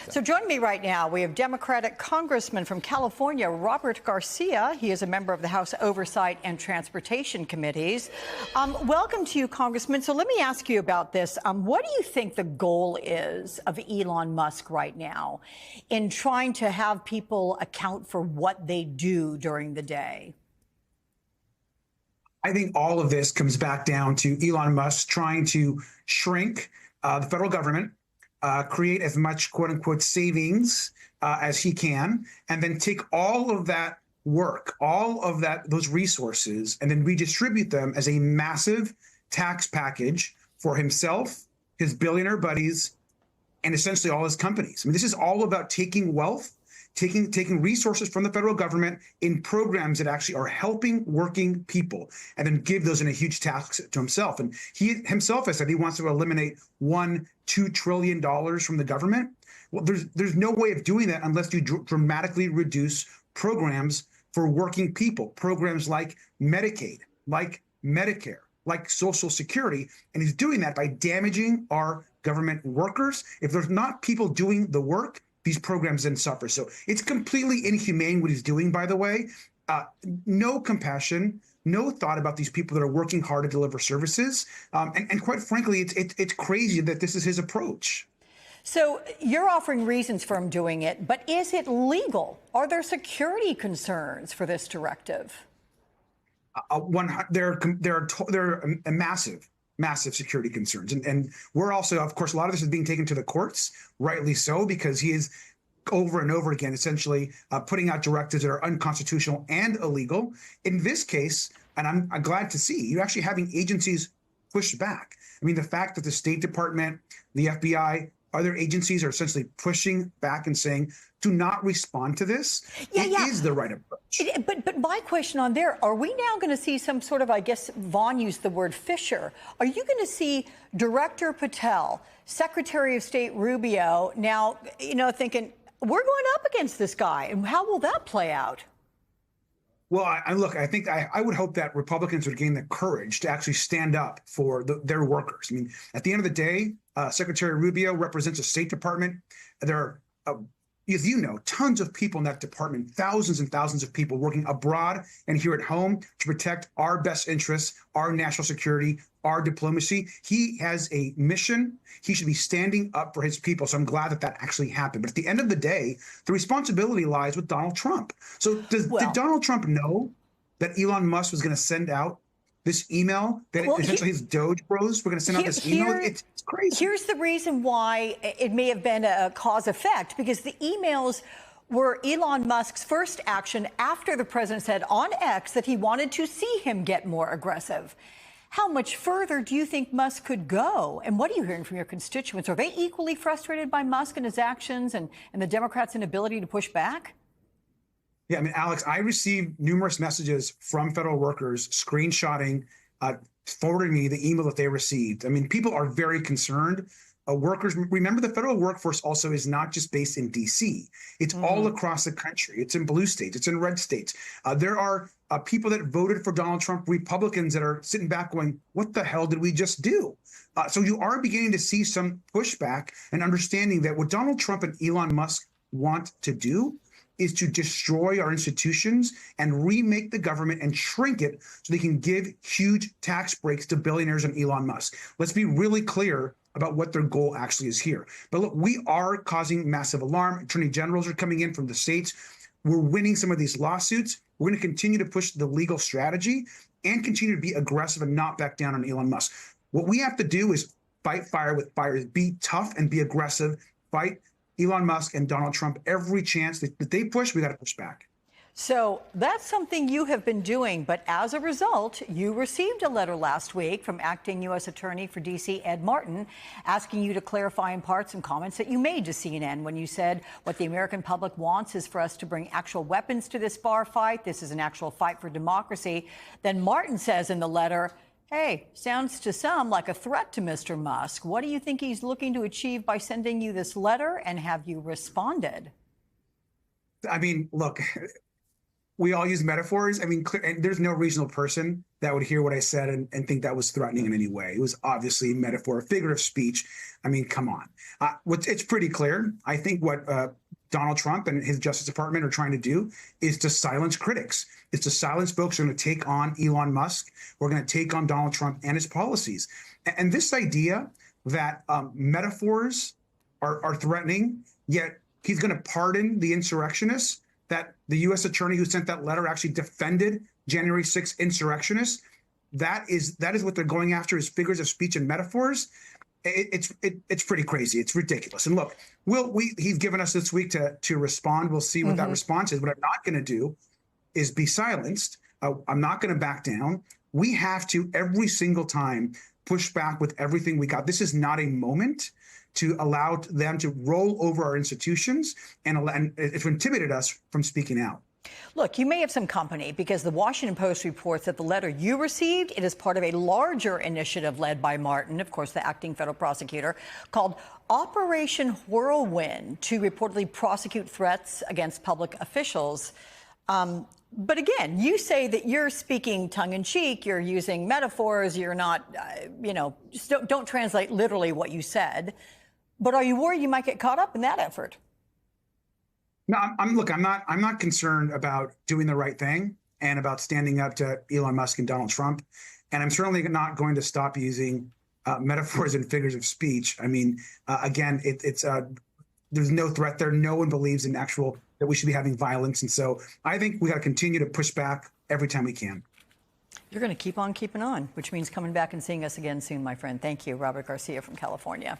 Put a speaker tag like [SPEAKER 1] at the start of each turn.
[SPEAKER 1] So joining me right now, we have Democratic Congressman from California, Robert Garcia. He is a member of the House Oversight and Transportation Committees. Welcome to you, Congressman. So let me ask you about this. What do you think the goal is of Elon Musk right now in trying to have people account for what they do during the day?
[SPEAKER 2] I think all of this comes back down to Elon Musk trying to shrink the federal government, create as much quote unquote savings as he can, and then take all of that work, all of those resources, and then redistribute them as a massive tax package for himself, his billionaire buddies, and essentially all his companies. I mean, this is all about taking wealth, taking resources from the federal government in programs that actually are helping working people, and then give those in a huge tax to himself. And he himself has said he wants to eliminate $2 trillion from the government. Well, there's no way of doing that unless you dramatically reduce programs for working people, programs like Medicaid, like Medicare, like Social Security. And he's doing that by damaging our government workers. If there's not people doing the work, these programs then suffer. So it's completely inhumane what he's doing, by the way. No compassion, no thought about these people that are working hard to deliver services. And quite frankly, it's crazy that this is his approach.
[SPEAKER 1] So you're offering reasons for him doing it, but is it legal? Are there security concerns for this directive?
[SPEAKER 2] There are massive security concerns. And we're also, of course, a lot of this is being taken to the courts, rightly so, because he is over and over again, essentially putting out directives that are unconstitutional and illegal. In this case, and I'm glad to see, you're actually having agencies push back. I mean, the fact that the State Department, the FBI, other agencies are essentially pushing back and saying, do not respond to this. It is the right approach.
[SPEAKER 1] But my question on there, are we now going to see some sort of, I guess Vaughn used the word fissure. Are you going to see Director Patel, Secretary of State Rubio now, thinking, we're going up against this guy, and how will that play out?
[SPEAKER 2] Well, I think I would hope that Republicans would gain the courage to actually stand up for their workers. I mean, at the end of the day, Secretary Rubio represents a State Department. There are, as you know, tons of people in that department, thousands and thousands of people working abroad and here at home to protect our best interests, our national security, our diplomacy. He has a mission. He should be standing up for his people. So I'm glad that actually happened. But at the end of the day, the responsibility lies with Donald Trump. So did Donald Trump know that Elon Musk was going to send out this email, that essentially his Doge bros were going to send out this email? It's crazy.
[SPEAKER 1] Here's the reason why it may have been a cause effect, because the emails were Elon Musk's first action after the president said on X that he wanted to see him get more aggressive. How much further do you think Musk could go? And what are you hearing from your constituents? Are they equally frustrated by Musk and his actions and the Democrats' inability to push back?
[SPEAKER 2] Yeah, I mean, Alex, I received numerous messages from federal workers screenshotting, forwarding me the email that they received. I mean, people are very concerned. Workers, remember, the federal workforce also is not just based in D.C. It's all across the country. It's in blue states. It's in red states. There are people that voted for Donald Trump, Republicans, that are sitting back going, what the hell did we just do? So you are beginning to see some pushback and understanding that what Donald Trump and Elon Musk want to do is to destroy our institutions and remake the government and shrink it so they can give huge tax breaks to billionaires and Elon Musk. Let's be really clear about what their goal actually is here. But look, we are causing massive alarm. Attorney generals are coming in from the states. We're winning some of these lawsuits. We're going to continue to push the legal strategy and continue to be aggressive and not back down on Elon Musk. What we have to do is fight fire with fire, be tough and be aggressive, fight Elon Musk and Donald Trump every chance that they push, we got to push back.
[SPEAKER 1] So that's something you have been doing. But as a result, you received a letter last week from acting U.S. Attorney for D.C., Ed Martin, asking you to clarify in part some comments that you made to CNN when you said what the American public wants is for us to bring actual weapons to this bar fight. This is an actual fight for democracy. Then Martin says in the letter, hey, sounds to some like a threat to Mr. Musk. What do you think he's looking to achieve by sending you this letter, and have you responded?
[SPEAKER 2] I mean, look, we all use metaphors. I mean, and there's no reasonable person that would hear what I said and think that was threatening in any way. It was obviously a metaphor, a figure of speech. I mean, come on. It's pretty clear. I think what Donald Trump and his Justice Department are trying to do is to silence critics. It's to silence folks who are going to take on Elon Musk. We're going to take on Donald Trump and his policies. And this idea that metaphors are threatening, yet he's going to pardon the insurrectionists, that the U.S. attorney who sent that letter actually defended January 6th insurrectionists. That is what they're going after, is figures of speech and metaphors. It's pretty crazy. It's ridiculous. And look, he's given us this week to respond. We'll see what that response is. What I'm not going to do is be silenced. I'm not going to back down. We have to every single time push back with everything we got. This is not a moment to allow them to roll over our institutions and it's intimidated us from speaking out.
[SPEAKER 1] Look, you may have some company because the Washington Post reports that the letter you received, it is part of a larger initiative led by Martin, of course, the acting federal prosecutor, called Operation Whirlwind, to reportedly prosecute threats against public officials. But again, you say that you're speaking tongue-in-cheek, you're using metaphors, you're not, just don't translate literally what you said. But are you worried you might get caught up in that effort?
[SPEAKER 2] No, I'm not concerned about doing the right thing and about standing up to Elon Musk and Donald Trump. And I'm certainly not going to stop using metaphors and figures of speech. I mean, again, there's no threat there. No one believes in that we should be having violence. And so I think we got to continue to push back every time we can.
[SPEAKER 1] You're going to keep on keeping on, which means coming back and seeing us again soon, my friend. Thank you, Robert Garcia from California.